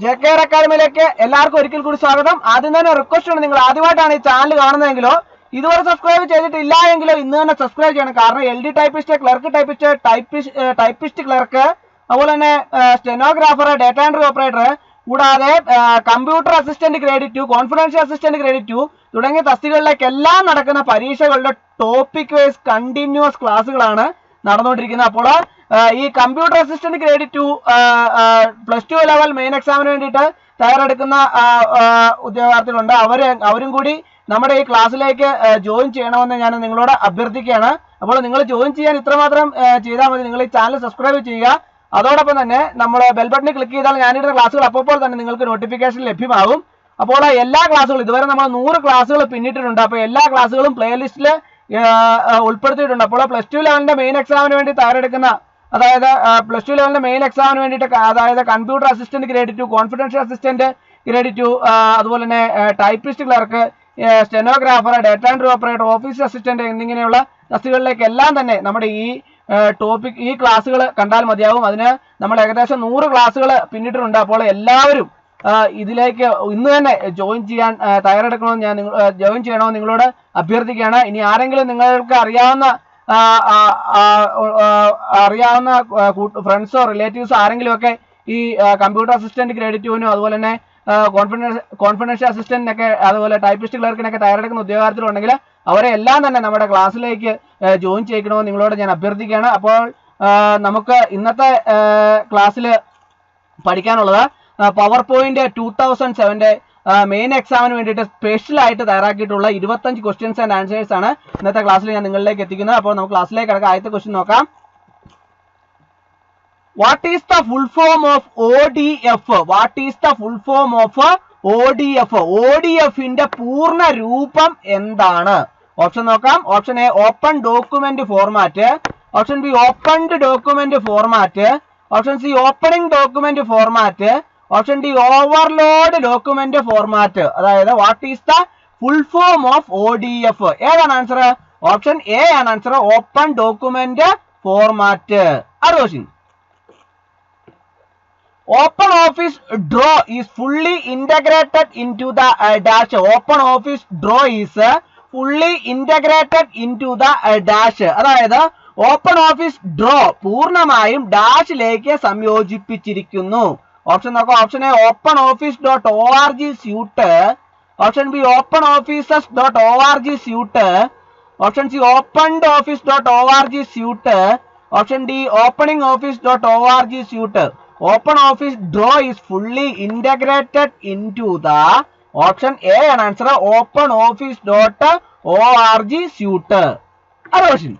JKR അക്കാദമിയിലേക്ക് എല്ലാവർക്കും ഒരിക്കൽ കൂടി സ്വാഗതം. ആദ്യം തന്നെ റിക്വസ്റ്റ് ഉണ്ട്, നിങ്ങൾ ആദ്യമായിട്ടാണ് ഈ ചാനൽ കാണുന്നതെങ്കിലോ ഇതുവരെ സബ്സ്ക്രൈബ് ചെയ്തിട്ടില്ല എങ്കിലോ ഇന്ന് തന്നെ സബ്സ്ക്രൈബ് ചെയ്യണം. കാരണം LD typist, clerk typist, typist clerk, അതുപോലെ തന്നെ സ്റ്റെനോഗ്രാഫർ, ഡേറ്റ എൻട്രി ഓപ്പറേറ്റർ, കൂടാതെ computer assistant grade 2, confidential assistant grade 2 തുടങ്ങിയ തസ്തികകളിലേക്കെല്ലാം നടക്കുന്ന പരീക്ഷകളുടെ ടോപ്പിക് വൈസ് കണ്ടിന്യൂസ് ക്ലാസ്സുകളാണ് നടന്നുകൊണ്ടിരിക്കുന്നത്. അപ്പോൾ ഈ computer assistant grade 2 +2 level main എക്സാമിന് വേണ്ടിയിട്ട് തയ്യാറെടുക്കുന്ന ഉദ്യോഗാർത്ഥികളുണ്ട്. അവരും കൂടി നമ്മുടെ ഈ ക്ലാസ്സിലേക്ക് ജോയിൻ ചെയ്യണമെന്ന് ഞാൻ നിങ്ങളോട് അഭ്യർത്ഥിക്കുകയാണ്. അപ്പോൾ നിങ്ങൾ ജോയിൻ ചെയ്യാൻ ഇത്രമാത്രം ചെയ്താൽ മതി. നിങ്ങൾ ഈ ചാനൽ സബ്സ്ക്രൈബ് ചെയ്യുക. അതോടൊപ്പം തന്നെ നമ്മൾ ബെൽ ബട്ടണിൽ ക്ലിക്ക് ചെയ്താൽ ഞാനിടുന്ന ക്ലാസ്സുകൾ അപ്പോൾ തന്നെ നിങ്ങൾക്ക് നോട്ടിഫിക്കേഷൻ ലഭ്യമാകും. അപ്പോൾ എല്ലാ ക്ലാസ്സുകളും ഇതുവരെ നമ്മൾ 100 ക്ലാസ്സുകൾ പിന്നിട്ടിട്ടുണ്ട്. അപ്പോൾ എല്ലാ ക്ലാസ്സുകളും പ്ലേലിസ്റ്റിൽ ഉൾപ്പെടുത്തിയിട്ടുണ്ട്. അപ്പോൾ +2 ലെവലിന്റെ മെയിൻ എക്സാമിന് വേണ്ടി തയ്യാറെടുക്കുന്ന, അതായത് +2 ലെവലിന്റെ മെയിൻ എക്സാമിന് വേണ്ടിയിട്ട്, അതായത് computer assistant grade 2, confidential assistant grade 2, അതുപോലെ തന്നെ typist clerk, stenographer, data entry operator, office assistant എന്നിങ്ങനെയുള്ള തസ്തികകളിലേക്ക് എല്ലാം തന്നെ നമ്മുടെ ഈ ക്ലാസ്സുകൾ കണ്ടാൽ മതിയാവും. അതിന് നമ്മൾ ഏകദേശം 100 ക്ലാസ്സുകൾ പിന്നിട്ടിട്ടുണ്ട്. അപ്പോൾ എല്ലാവരും ഇതിലേക്ക് ഇന്ന് തന്നെ ജോയിൻ ചെയ്യാൻ തയ്യാറെടുക്കണമെന്ന് ജോയിൻ ചെയ്യണമെന്ന് നിങ്ങളോട് അഭ്യർത്ഥിക്കുകയാണ്. ഇനി ആരെങ്കിലും നിങ്ങൾക്ക് അറിയാവുന്ന ഫ്രണ്ട്സോ റിലേറ്റീവ്സോ ആരെങ്കിലും ഒക്കെ ഈ കമ്പ്യൂട്ടർ അസിസ്റ്റന്റ് ഗ്രേഡ് 2-നും അതുപോലെ തന്നെ കോൺഫിഡൻഷ്യൽ അസിസ്റ്റന്റിനൊക്കെ അതുപോലെ ടൈപ്പിസ്റ്റ് ക്ലർക്കിനൊക്കെ തയ്യാറെടുക്കുന്ന ഉദ്യോഗാർത്ഥികളുണ്ടെങ്കിൽ അവരെ എല്ലാം തന്നെ നമ്മുടെ ക്ലാസ്സിലേക്ക് ജോയിൻ ചെയ്യിക്കണമെന്ന് നിങ്ങളോട് ഞാൻ അഭ്യർത്ഥിക്കുകയാണ്. അപ്പോൾ നമുക്ക് ഇന്നത്തെ ക്ലാസ്സിൽ പഠിക്കാനുള്ളത് പവർ പോയിന്റ് 2007 മെയിൻ എക്സാമിന് വേണ്ടിയിട്ട് സ്പെഷ്യലായിട്ട് തയ്യാറാക്കിയിട്ടുള്ള 25 ക്വസ്റ്റ്യൻസ് ആൻഡ് ആൻസേഴ്സ് ആണ് ഇന്നത്തെ ക്ലാസ്സിൽ ഞാൻ നിങ്ങളിലേക്ക് എത്തിക്കുന്നത്. അപ്പോൾ നമുക്ക് ക്ലാസ്സിലേക്ക് കിടക്കാം. ആദ്യത്തെ ക്വസ്റ്റ്യൻ നോക്കാം. What is the full form of ODF? What is the full form of ODF? ODFന്റെ പൂർണ്ണ രൂപം എന്താണ്? ഓപ്ഷൻ നോക്കാം. Option A open document format, option B opened document format, option C opening document format, option D overload document format. അതായത് what is the full form of ODF? ഏതാണ് answer? Option A ആണ് answer, open document format. അടുത്ത question. Open Office Draw is fully integrated into the dash. Open Office Draw is fully integrated into the dash. അതായത് Open Office Draw പൂർണ്ണമായും ഡാഷിലേക്ക് സംയോജിപ്പിച്ചിരിക്കുന്നു. Option നോക്കാം. Option A Open Office .org suite, option B Open Offices .org suite, option C opened office .org suite, option D opening office .org suite. Open Office Draw is fully integrated into the, option A ആണ് answer, Open Office .org suite. അടുത്ത question.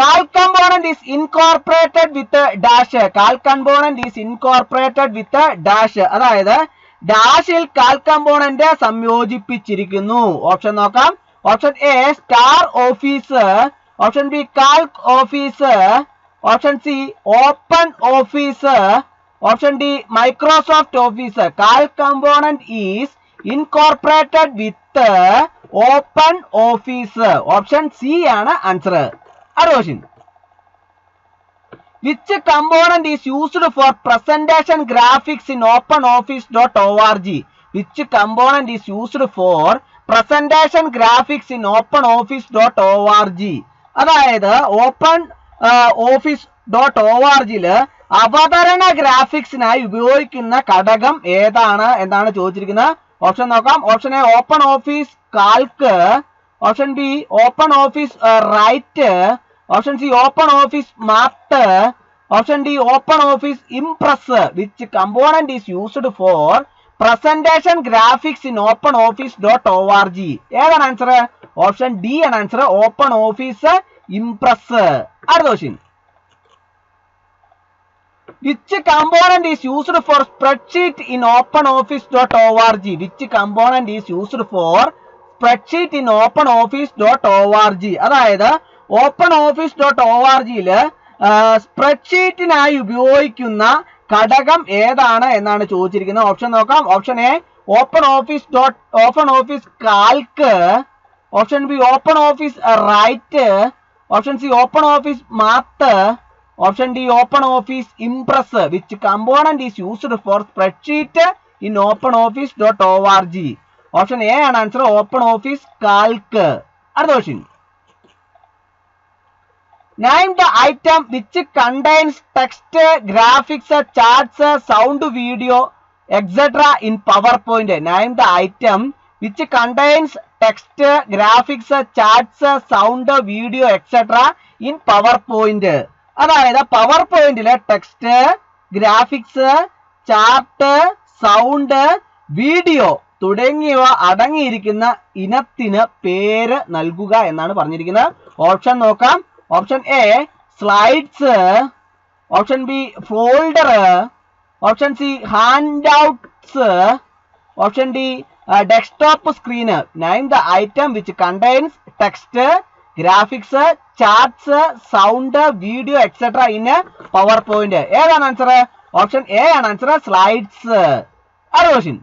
Calc component is incorporated with dash. Calc component is incorporated with dash. അതായത് ഡാഷിൽ Calc component സംയോജിപ്പിച്ചിരിക്കുന്നു. Option നോക്കാം. Option A star office, option B Calc office, option C Open office, option D Microsoft office. Calc component is incorporated with open office. Option C ആണ് answer. അടുത്ത question. Which component is used for presentation graphics in Open Office .org? Which component is used for presentation graphics in Open Office .org? അതായത് Open Office .org-ല് അവതരണ ഗ്രാഫിക്സിനായി ഉപയോഗിക്കുന്ന ഘടകം ഏതാണ് എന്നാണ് ചോദിച്ചിരിക്കുന്നത്. Option നോക്കാം. Option A Open Office Calc, option B Open Office Write, option C Open Office Math, option D Open Office Impress. Which component is used for presentation graphics in Open Office .org? ഏതാണ് answer? Option D ആണ് answer, Open Office Impress. അടുത്ത question. Which component is used for spreadsheet in open office .org? Which component is used for spreadsheet in open office .org? അതായത് Open Office .org-ല് സ്പ്രെഡ്ഷീറ്റിനായി ഉപയോഗിക്കുന്ന ഘടകം ഏതാണ് എന്നാണ് ചോദിച്ചിരിക്കുന്നത്. ഓപ്ഷൻ നോക്കാം. Option A Open Office Calc, option B Open Office Write, option C Open Office Math, Option D, OpenOffice Impress. Which component is used for spreadsheet in OpenOffice.org? Option A and answer OpenOffice Calc. Other question. Name the item which contains text, graphics, charts, sound, video, etc. in PowerPoint. Name the item which contains text, graphics, charts, sound, video, etc. in PowerPoint. അതായത് power പോയിന്റിലെ text, graphics, chart, sound, video തുടങ്ങിയവ അടങ്ങിയിരിക്കുന്ന ഇനത്തിന് പേര് നൽകുക എന്നാണ് പറഞ്ഞിരിക്കുന്നത്. Option നോക്കാം. Option A slides, option B folder, option C hand outs, option D desktop screen. Name the item which contains text, graphics, charts, sound, video etcetera in power point. ഏതാണ് answer? Option A ആണ് answer, slides. Question.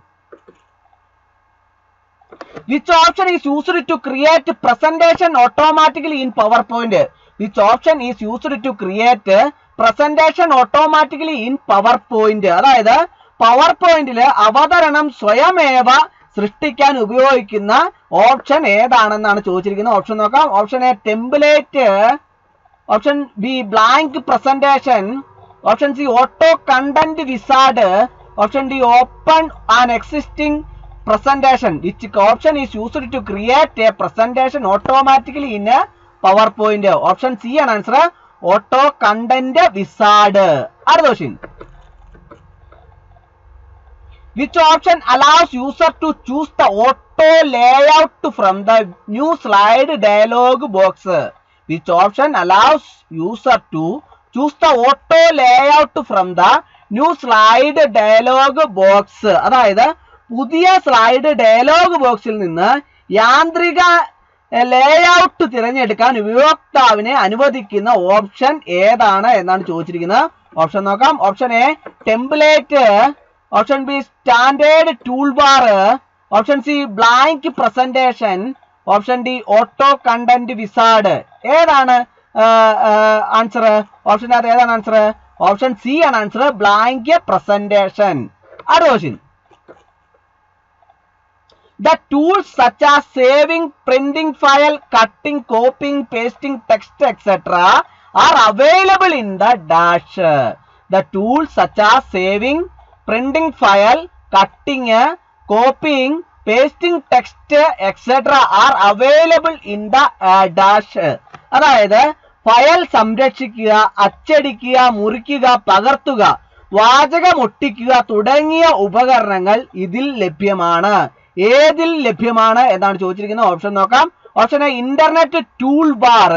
Which option is used to create presentation automatically in PowerPoint? Which option is used to create presentation automatically in PowerPoint? അതായത് power പോയിന്റില് അവതരണം സ്വയമേവ സൃഷ്ടിക്കാൻ ഉപയോഗിക്കുന്ന option ഏതാണെന്നാണ് ചോദിച്ചിരിക്കുന്നത്. Option നോക്കാം. Option A template, option B blank presentation, option C auto content wizard, option D open an existing presentation. Which option is used to create a presentation automatically in a PowerPoint? Option C ആണ് answer, auto content wizard. അടുത്ത question. Which option allows user to choose the auto layout from the new slide dialog box? Which option allows user to choose the auto layout from the new slide dialog box? അതായത് പുതിയ slide dialogue ബോക്സിൽ നിന്ന് യാന്ത്രിക layout തിരഞ്ഞെടുക്കാൻ ഉപയോക്താവിനെ അനുവദിക്കുന്ന option ഏതാണ് എന്നാണ് ചോദിച്ചിരിക്കുന്നത്. ഓപ്ഷൻ നോക്കാം. Option A template, option B standard tool bar, option C blank presentation, option D auto content wizard. ഏതാണ് ആൻസർ? ഓപ്ഷൻ അത് ഏതാണ് ആൻസർ? ഓപ്ഷൻ സി ആണ് ആൻസർ, ബ്ലാങ്ക് പ്രസന്റേഷൻ. അടുത്ത question. The tools such as saving, printing file, cutting, copying, pasting text, etc. are available in the dash. The tools such as saving, printing file, cutting, copying, pasting text, etc. are available in the dash. അതായത് file സംരക്ഷിക്കുക, അച്ചടിക്കുക, മുറിക്കുക, പകർത്തുക, വാചകം ഒട്ടിക്കുക തുടങ്ങിയ ഉപകരണങ്ങൾ ഇതിൽ ലഭ്യമാണ്. ഏതിൽ ലഭ്യമാണ് എന്നാണ് ചോദിച്ചിരിക്കുന്നത്. ഓപ്ഷൻ നോക്കാം. Option A internet tool bar,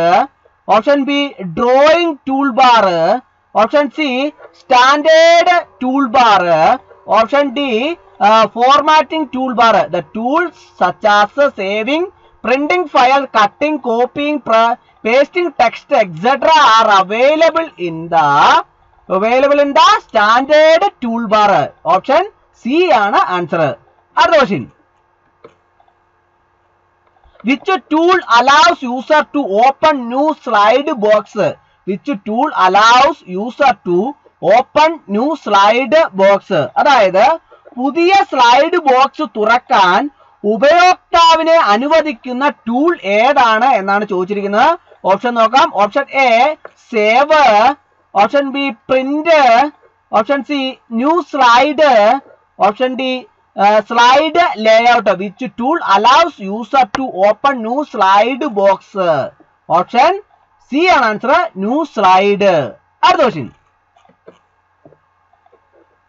option B drawing tool bar, option C standard tool bar, option D formatting tool bar. The tools such as saving, printing file, cutting, coping, pasting text etcetera are available in the standard tool bar. Option C ആണ് answer. അടുത്ത question. Which tool allows user to open new slide box? Which tool allows user to open new slide box? അതായത് പുതിയ slide box തുറക്കാൻ ഉപയോക്താവിനെ അനുവദിക്കുന്ന tool ഏതാണ് എന്നാണ് ചോദിച്ചിരിക്കുന്നത്. ഓപ്ഷൻ നോക്കാം. Option A save, option B print, option C new slide, option D slide layout. Which tool allows user to open new slide box? Option C ആണ് ആൻസർ, ന്യൂ സ്ലൈഡ്. അടുത്ത question.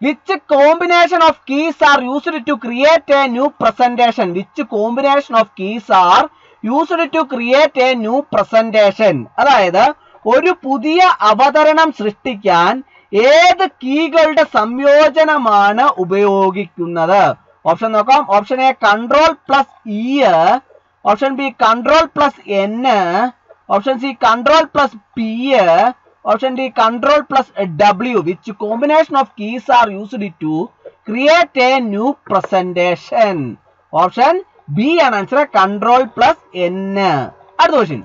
Which combination of keys are used to create a new presentation? Which combination of keys are used to create a new presentation? അതായത് ഒരു പുതിയ അവതരണം സൃഷ്ടിക്കാൻ ഏത് കീകളുടെ സംയോജനമാണ് ഉപയോഗിക്കുന്നത്? ഓപ്ഷൻ നോക്കാം. Option A control plus E, option B control plus N, option C control plus P, option D control plus W. Which combination of keys are used to create a new presentation? Option B ആണ് answer, control plus N. അടുത്ത question.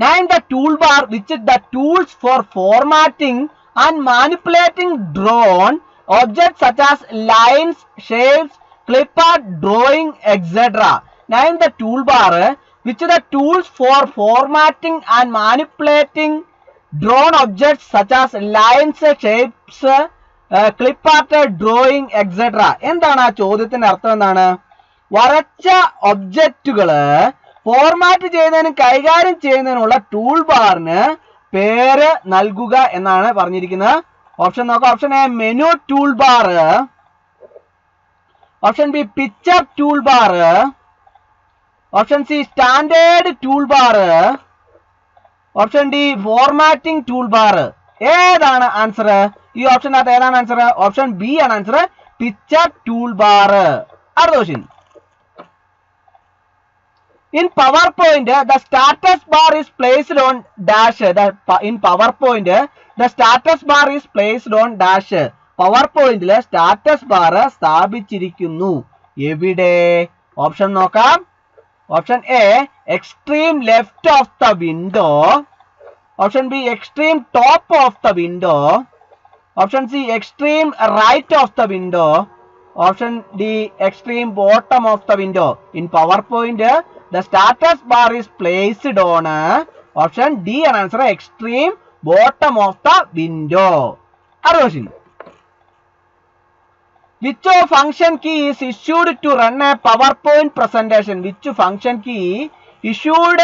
Name the toolbar which is the tools for formatting and manipulating drawn objects such as lines, shapes, clip art, drawing, etc. Name the toolbar which is the tools for formatting and manipulating drawn objects such as lines, shapes, clip art, drawing, etc. എന്താണ് ആ ചോദ്യത്തിന്റെ അർത്ഥം? എന്താണ്? വരച്ച ഒബ്ജക്റ്റുകള് format ചെയ്യുന്നതിനും കൈകാര്യം ചെയ്യുന്നതിനുള്ള tool ബാറിന് പേര് നൽകുക എന്നാണ് പറഞ്ഞിരിക്കുന്നത്. ഓപ്ഷൻ നോക്കാം. Option A menu tool bar, option B picture tool bar, option C standard tool bar, option D formatting tool bar. ഏതാണ് ആൻസർ? ഈ ഓപ്ഷനകത്ത് ഏതാണ് ആൻസർ? ഓപ്ഷൻ ബി ആണ് ആൻസർ, പിക്ചർ ടൂൾ ബാർ. അടുത്ത question. In PowerPoint, the status bar is placed on dash. In PowerPoint, the status bar is placed on dash. PowerPoint le status bar സ്ഥാപിച്ചിരിക്കുന്നു. എവിടെ? Option നോക്കാം. Option A extreme left of the window, option B extreme top of the window, option C extreme right of the window, option D extreme bottom of the window. In PowerPoint, the status bar is placed on option D and answer extreme bottom of the window. Question. Which function key is issued to run a PowerPoint presentation? Which function key issued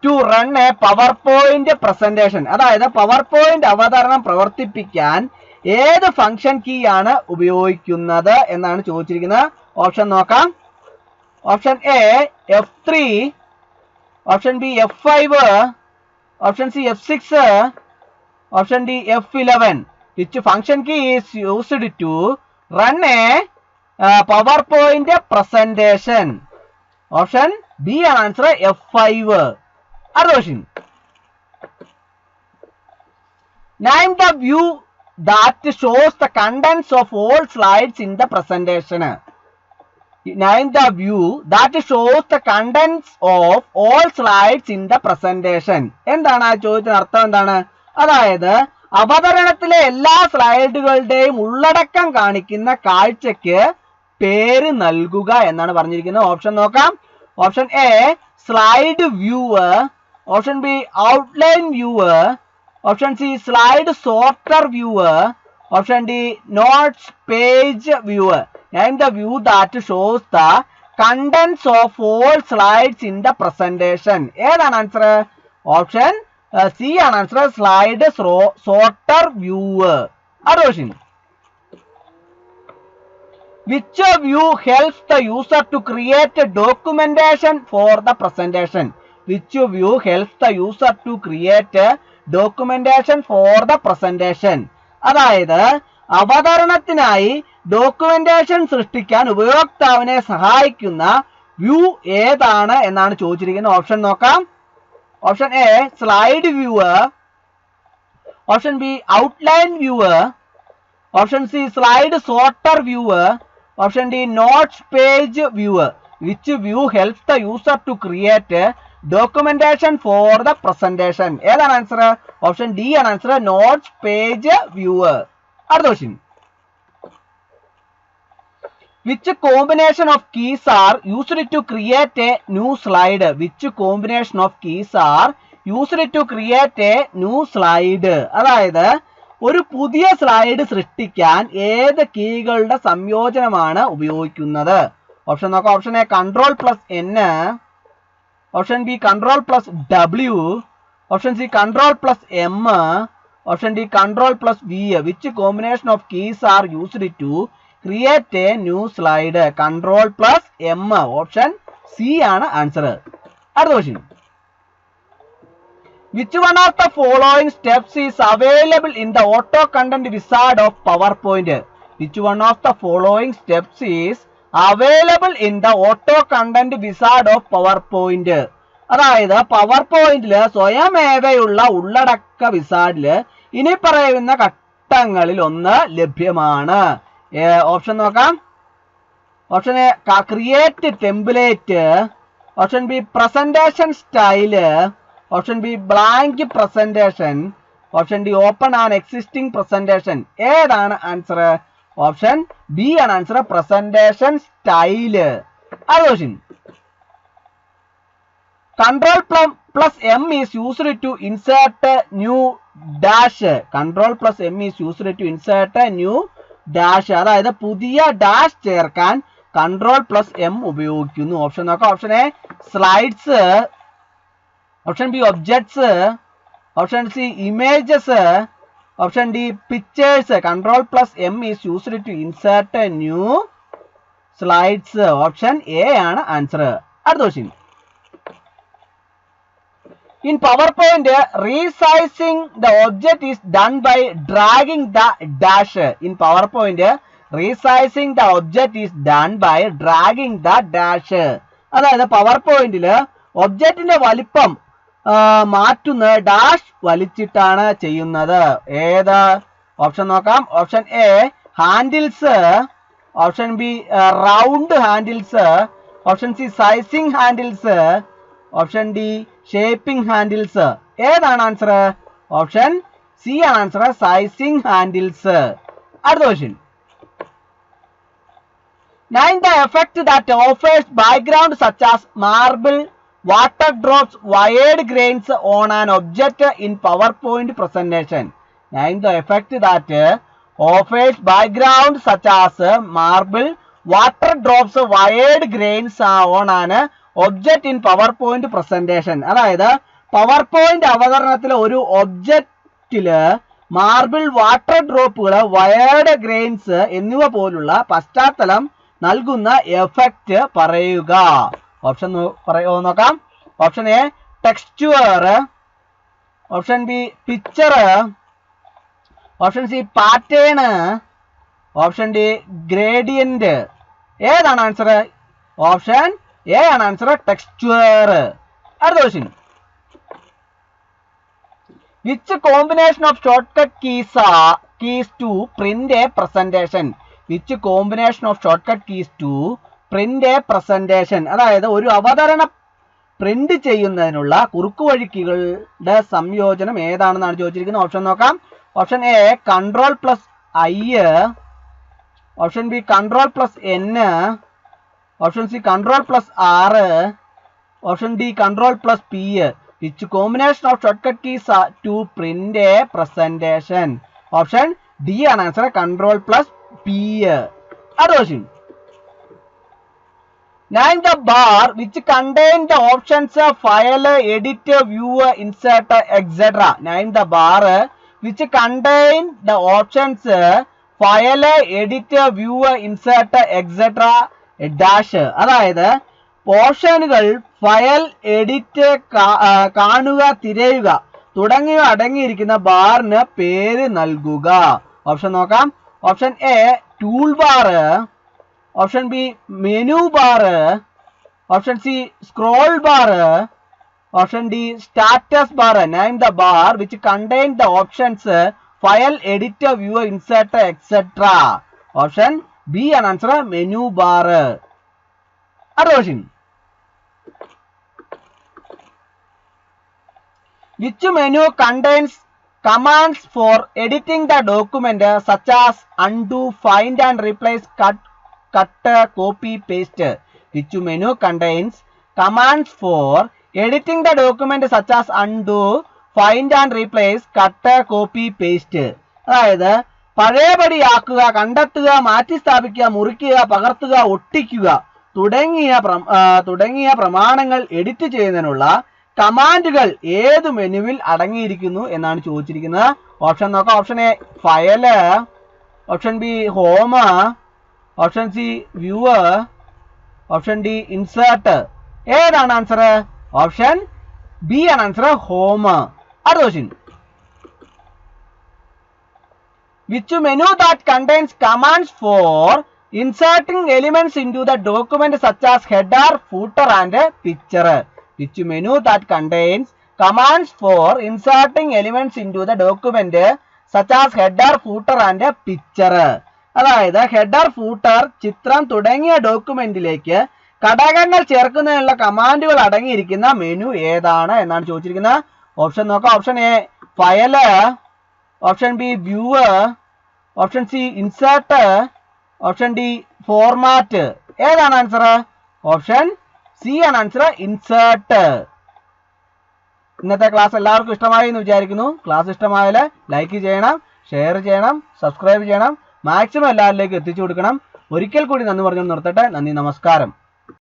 to run a PowerPoint presentation? അതായത് PowerPoint അവതരണം പ്രവർത്തിപ്പിക്കാൻ ഏത് function key ആണ് ഉപയോഗിക്കുന്നത് എന്നാണ് ചോദിച്ചിരിക്കുന്നത്. Option നോക്കാം. Option A F3, option B F5, option C F6, option D F11. Which function key is used to run a PowerPoint presentation? Option B ആണ് ആൻസർ, F5. അടുത്ത question. Name the view that shows the contents of all slides in the presentation. Name the view that shows the contents of all slides in the presentation. എന്താണ് ആ ചോദ്യത്തിന് അർത്ഥം? എന്താണ്? അതായത് അവതരണത്തിലെ എല്ലാ സ്ലൈഡുകളുടെയും ഉള്ളടക്കം കാണിക്കുന്ന കാഴ്ചയ്ക്ക് പേര് നൽകുക എന്നാണ് പറഞ്ഞിരിക്കുന്നത്. ഓപ്ഷൻ നോക്കാം. Option A slide view, option B outline view, option C slide sorter view, option D notes page view. Name the view that shows the contents of all slides in the presentation. ഏതാണ് answer? Option C ആണ് answer, slide sorter view. അടുത്ത question. Which view helps the user to create a documentation for the presentation? Which view helps the user to create a documentation for the presentation? അതായത് അവതരണത്തിനായി documentation സൃഷ്ടിക്കാൻ ഉപയോക്താവിനെ സഹായിക്കുന്ന view ഏതാണ് എന്നാണ് ചോദിച്ചിരിക്കുന്നത്. Option നോക്കാം. Option A slide view, option B outline view, option C slide sorter view, option D notes page view. Which view helps the user to create documentation for the presentation? ഏതാണ് answer? Option D ആണ് answer, notes page view. അടുത്ത question. Which combination of keys are used to create a new slide? Which combination of keys are used to create a new slide? അതായത് ഒരു പുതിയ slide സൃഷ്ടിക്കാൻ ഏത് കീകളുടെ സംയോജനമാണ് ഉപയോഗിക്കുന്നത്? Option നോക്കാം. Option A control plus N, option B control plus W, option C control plus M, option D control plus V. Which combination of keys are used to create a new slide? Control plus M. Option C ആണ് answer. അടുത്ത question. Which one of the following steps is available in the auto content wizard of PowerPoint? Which one of the following steps is available in the auto content wizard of PowerPoint? അതായത് power പോയിന്റില് സ്വയമേവയുള്ള ഉള്ളടക്ക വിസാർഡില് ഇനി പറയുന്ന ഘട്ടങ്ങളിൽ ഒന്ന് ലഭ്യമാണ്. ഓപ്ഷൻ നോക്കാം. Option A create template, option B presentation style, option B blank presentation, option D open and existing presentation. ഏതാണ് ആൻസർ? ഓപ്ഷൻ ബി ആണ് answer, presentation style. Question control plus M is used to insert new dash. Control plus M is used to insert new dash. അതായത് പുതിയ dash ചേർക്കാൻ control plus M ഉപയോഗിക്കുന്നു. Option നോക്കാം. Option A slides, option B objects, option C images, option D pictures. Control plus M is used to insert new slides. Option A ആണ് answer. അടുത്ത question In PowerPoint, resizing the object is done by dragging the dash. In PowerPoint, resizing the object is done by dragging the dash. അതായത് power പോയിന്റില് ഒബ്ജക്റ്റിന്റെ വലിപ്പം മാറ്റുന്ന dash വലിച്ചിട്ടാണ് ചെയ്യുന്നത്. ഏത്? Option നോക്കാം. Option A handles, option B round handles, option C sizing handles, option D shaping handles. ഏതാണ് answer? Option C ആണ് answer, sizing handles. അടുത്ത question Name the effect that offers background such as marble, water drops, wired grains on an object in PowerPoint presentation. Name the effect that offers background such as marble, water drops, wired grains on an object in PowerPoint presentation. അതായത് power point അവതരണത്തിലെ ഒരു ഒബ്ജക്റ്റില് marble, water ഡ്രോപ്പുകൾ, wired grains എന്നിവ പോലുള്ള പശ്ചാത്തലം നൽകുന്ന effect പറയുക. Option നോക്കാം. Option A texture, option B picture, option C pattern, option D gradient. ഏതാണ് answer? Option A ആണ് ആൻസർ, ടെക്സ്ചർ. അടുത്ത question which combination of shortcut keys to print a presentation? Which combination of shortcut keys to print a presentation? അതായത് ഒരു അവതരണം print ചെയ്യുന്നതിനുള്ള കുറുക്കുവഴികളുടെ സംയോജനം ഏതാണെന്നാണ് ചോദിച്ചിരിക്കുന്നത്. Option നോക്കാം. Option A control plus I, option B control plus N, option C control plus R, option D control plus P. Which combination of shortcut keys to print a presentation? Option D ആണ് answer, control plus P. അടുത്ത question Name the bar which contain the options file, edit, view, insert, etc. Name the bar which contain the options file, edit, view, insert, etc. dash. അതായത് ഓപ്ഷനുകൾ, file, edit, കാണുക, തിരയുക തുടങ്ങിയവ അടങ്ങിയിരിക്കുന്ന ബാറിന് പേര് നൽകുക. ഓപ്ഷൻ നോക്കാം. Option A tool bar, option B menu bar, option C scroll bar, option D status bar. Name the bar which contain the options file, edit, view, insert, etcetera. Option B ആണ് answer, menu bar. അടുത്ത question Which menu contains commands for editing the document such as undo, find and replace, cut, copy, paste? Which menu contains commands for editing the document such as undo, find and replace, cut, copy, paste? അതായത് പഴയപടിയാക്കുക, കണ്ടെത്തുക, മാറ്റി സ്ഥാപിക്കുക, മുറിക്കുക, പകർത്തുക, ഒട്ടിക്കുക തുടങ്ങിയ പ്രമാണങ്ങൾ edit ചെയ്യുന്നതിനുള്ള കമാൻഡുകൾ ഏത് മെനുവിൽ അടങ്ങിയിരിക്കുന്നു എന്നാണ് ചോദിച്ചിരിക്കുന്നത്. ഓപ്ഷൻ നോക്കാം. Option A file, option B home, option C view, option D insert. ഏതാണ് ആൻസർ? ഓപ്ഷൻ ബി ആണ് ആൻസർ, ഹോം. അടുത്ത question Which menu that contains commands for inserting elements into the document such as header, footer and picture? Which menu that contains commands for inserting elements into the document such as header, footer and picture? അതായത് header, footer, ചിത്രം തുടങ്ങിയ ഡോക്യുമെന്റിലേക്ക് ഘടകങ്ങൾ ചേർക്കുന്നതിനുള്ള കമാൻഡുകൾ അടങ്ങിയിരിക്കുന്ന menu ഏതാണ് എന്നാണ് ചോദിച്ചിരിക്കുന്നത്. Option നോക്കാം. Option A file, option B viewer, option C insert, option D format. ഏതാണ് ആൻസർ? ഓപ്ഷൻ സി ആണ് ആൻസർ, ഇൻസേർട്ട്. ഇന്നത്തെ ക്ലാസ് എല്ലാവർക്കും ഇഷ്ടമായി എന്ന് വിചാരിക്കുന്നു. ക്ലാസ് ഇഷ്ടമായാൽ ലൈക്ക് ചെയ്യണം, ഷെയർ ചെയ്യണം, സബ്സ്ക്രൈബ് ചെയ്യണം, മാക്സിമം എല്ലാവരിലേക്കും എത്തിച്ചു കൊടുക്കണം. ഒരിക്കൽ കൂടി നന്ദി പറഞ്ഞു നിർത്തട്ടെ. നന്ദി, നമസ്കാരം.